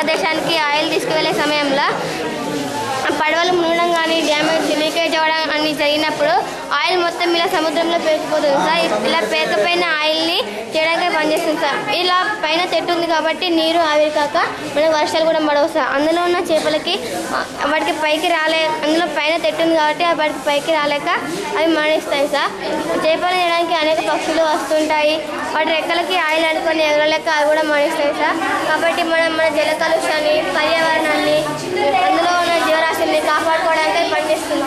ప్రదేశానికి ఆయిల్ తీసుకువెళ్ళే సమయంలో పడవలు మునగడం కానీ డ్యామేజ్ లీకేజ్ అవ్వడం అని జరిగినప్పుడు ఆయిల్ మొత్తం ఇలా సముద్రంలో పేరుకుపోతుంది సార్. ఇలా పేరుకపోయిన ఆయిల్ని చేయడానికి పనిచేస్తుంది సార్. ఇలా పైన చెట్టు ఉంది కాబట్టి నీరు ఆవిరి కాక మనకు వర్షాలు కూడా పడవు సార్. అందులో ఉన్న చేపలకి వాటికి పైకి అందులో పైన చెట్టు ఉంది కాబట్టి వాటికి పైకి రాలేక అవి మరణిస్తాయి సార్. చేపలు చేయడానికి అనేక పక్షులు వస్తుంటాయి. వాటి రెక్కలకి ఆయిల్ అనుకొని ఎగరలేక అవి కూడా మరణిస్తాయి సార్. కాబట్టి మనం మన జల కాలుష్యాన్ని పర్యావరణాన్ని అందులో ఉన్న జీవరాశుల్ని కాపాడుకోవడానికి పనిచేస్తుంది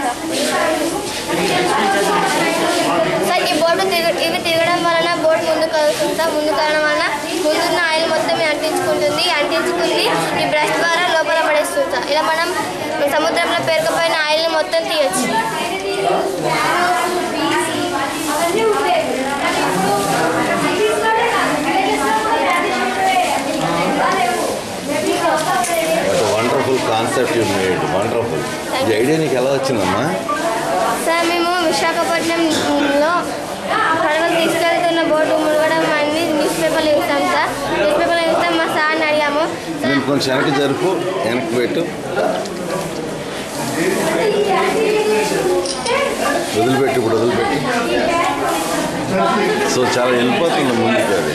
సార్. ఈ బోటు ఇవి తిరగడం వలన బోట్ ముందు కదులుతుంది సార్. ముందు కదలడం వలన ముందున్న ఆయిల్ మొత్తం అంటించుకుంటుంది. ఈ బ్రష్ ద్వారా లోపల పడేస్తుంది సార్. ఇలా మనం సముద్రంలో పేరుకుపోయిన ఆయిల్ని మొత్తం తీయచ్చు. Wonderful concept you made, wonderful. ఈ ఐడియా నీకు ఎలా వచ్చిందమ్మా? సార్ మేము విశాఖపట్నంలో పడవలు తీసుకెళ్తున్న బోటు మునగడం అనేది న్యూస్ పేపర్లో ఇస్తాం సార్. న్యూస్ పేపర్లో ఇస్తాం మా సార్ని అడిగాము. నేను కొంచెం వెనక్కి జరుపు, వెనక్కి పెట్టు, వదిలిపెట్టు, ఇప్పుడు వదిలిపెట్టు. సో చాలా వెళ్ళిపోతుంది ముందుకు అది.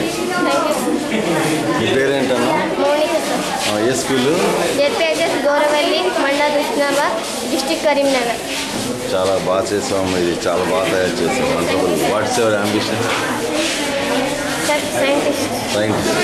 మీ పేరేంటన్నా? ఏ school? ZPHS Goravelli, mandal Husnabad, district Karimnagar. చాలా బాగా చేసాము, ఇది చాలా బాగా తయారు చేసాం. Wonderful. What's your ambition? Scientist.